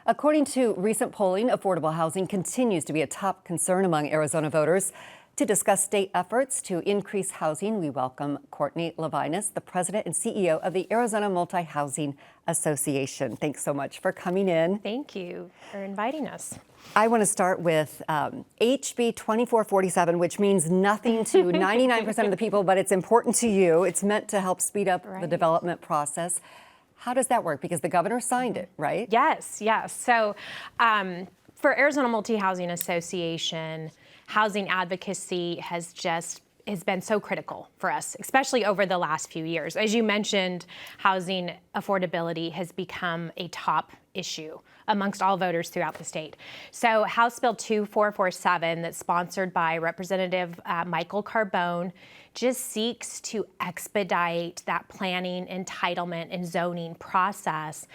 According to recent polling, affordable housing continues to be a top concern among Arizona voters. To discuss state efforts to increase housing, we welcome Courtney Levinas, the president and CEO of the Arizona Multi-Housing Association. Thanks so much for coming in. Thank you for inviting us. I want to start with HB 2447, which means nothing to 99% of the people, but it's important to you. It's meant to help speed up the development process. How does that work? Because the governor signed it, right? Yes. So for Arizona Multi-Housing Association, housing advocacy has been so critical for us, especially over the last few years. As you mentioned, housing affordability has become a top issue amongst all voters throughout the state. So House Bill 2447, that's sponsored by Representative Michael Carbone, just seeks to expedite that planning, entitlement, and zoning process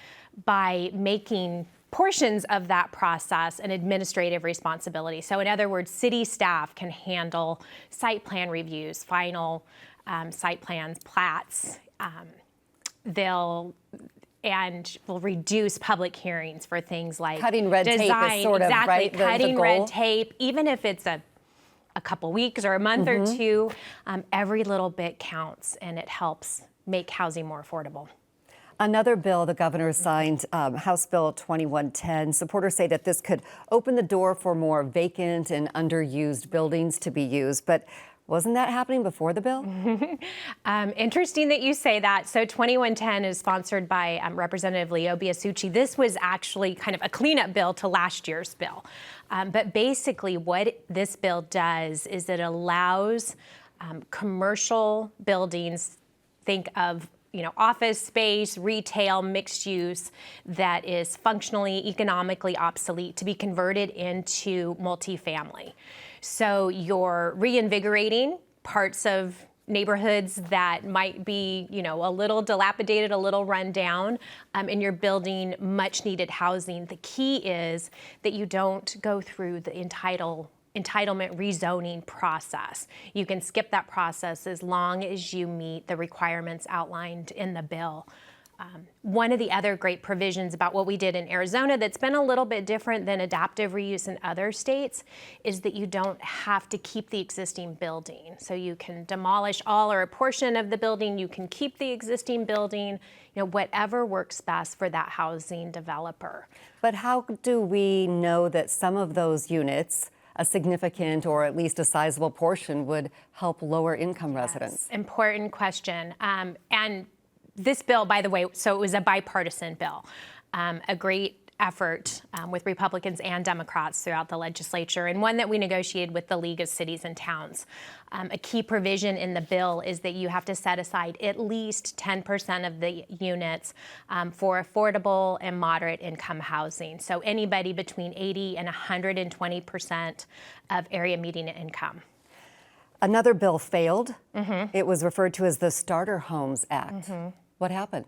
by making portions of that process an administrative responsibility. So in other words, city staff can handle site plan reviews, final site plans, plats. Will reduce public hearings for things like cutting red design, tape is sort of, right? Cutting red tape, even if it's a couple weeks or a month or two, every little bit counts, and it helps make housing more affordable. Another bill the governor signed, House Bill 2110. Supporters say that this could open the door for more vacant and underused buildings to be used. But wasn't that happening before the bill? Interesting that you say that. So 2110 is sponsored by Representative Leo Biasucci. This was actually kind of a cleanup bill to last year's bill. But basically what this bill does is it allows commercial buildings, think of office space, retail, mixed use that is functionally, economically obsolete to be converted into multifamily. So you're reinvigorating parts of neighborhoods that might be, a little dilapidated, a little run down, and you're building much needed housing. The key is that you don't go through the entitlement rezoning process. You can skip that process as long as you meet the requirements outlined in the bill. One of the other great provisions about what we did in Arizona that's been a little bit different than adaptive reuse in other states is that you don't have to keep the existing building. So you can demolish all or a portion of the building, you can keep the existing building, whatever works best for that housing developer. But how do we know that some of those units, a significant or at least a sizable portion, would help lower income residents? Important question. And this bill, by the way, so it was a bipartisan bill, a great effort with Republicans and Democrats throughout the legislature, and one that we negotiated with the League of Cities and Towns. A key provision in the bill is that you have to set aside at least 10% of the units for affordable and moderate income housing. So anybody between 80 and 120% of area median income. Another bill failed. It was referred to as the Starter Homes Act. What happened?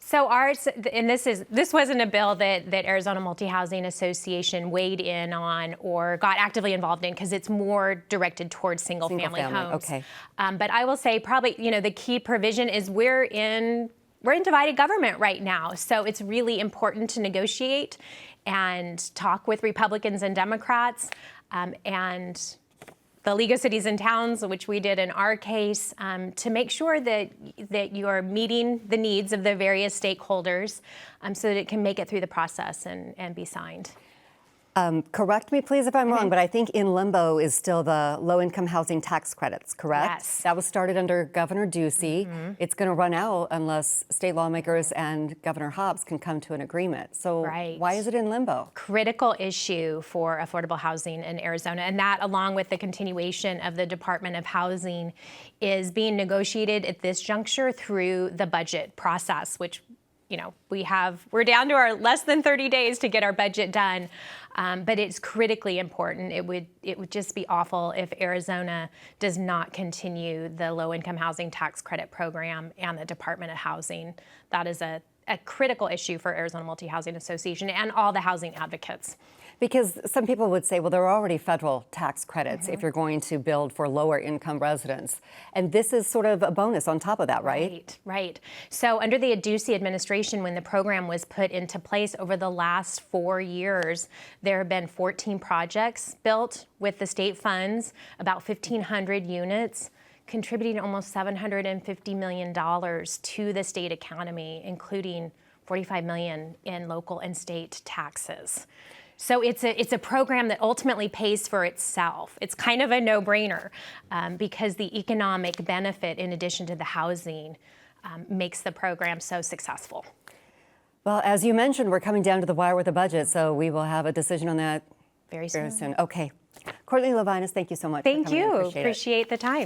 So ours, and this wasn't a bill that Arizona Multi-Housing Association weighed in on or got actively involved in because it's more directed towards single-family homes. Okay. But I will say probably, the key provision is we're in divided government right now. So it's really important to negotiate and talk with Republicans and Democrats and the League of Cities and Towns, which we did in our case, to make sure that you are meeting the needs of the various stakeholders so that it can make it through the process and be signed. Correct me, please, if I'm wrong, but I think in limbo is still the low-income housing tax credits, correct? Yes. That was started under Governor Ducey. It's going to run out unless state lawmakers and Governor Hobbs can come to an agreement. So why is it in limbo? Critical issue for affordable housing in Arizona, and that, along with the continuation of the Department of Housing, is being negotiated at this juncture through the budget process, which we're down to our less than 30 days to get our budget done, but it's critically important. It would just be awful if Arizona does not continue the low-income housing tax credit program and the Department of Housing. That is a a critical issue for Arizona Multi-Housing Association and all the housing advocates. Because some people would say, well, there are already federal tax credits if you're going to build for lower income residents. And this is sort of a bonus on top of that, right? Right. So under the Ducey administration, when the program was put into place over the last 4 years, there have been 14 projects built with the state funds, about 1,500 units, contributing almost $750 million to the state economy, including $45 million in local and state taxes. So it's a program that ultimately pays for itself. It's kind of a no-brainer because the economic benefit, in addition to the housing, makes the program so successful. Well, as you mentioned, we're coming down to the wire with the budget, so we will have a decision on that Very very soon. soon. Okay. Courtney Levinas, thank you so much. Thank for coming in. you. Appreciate the time.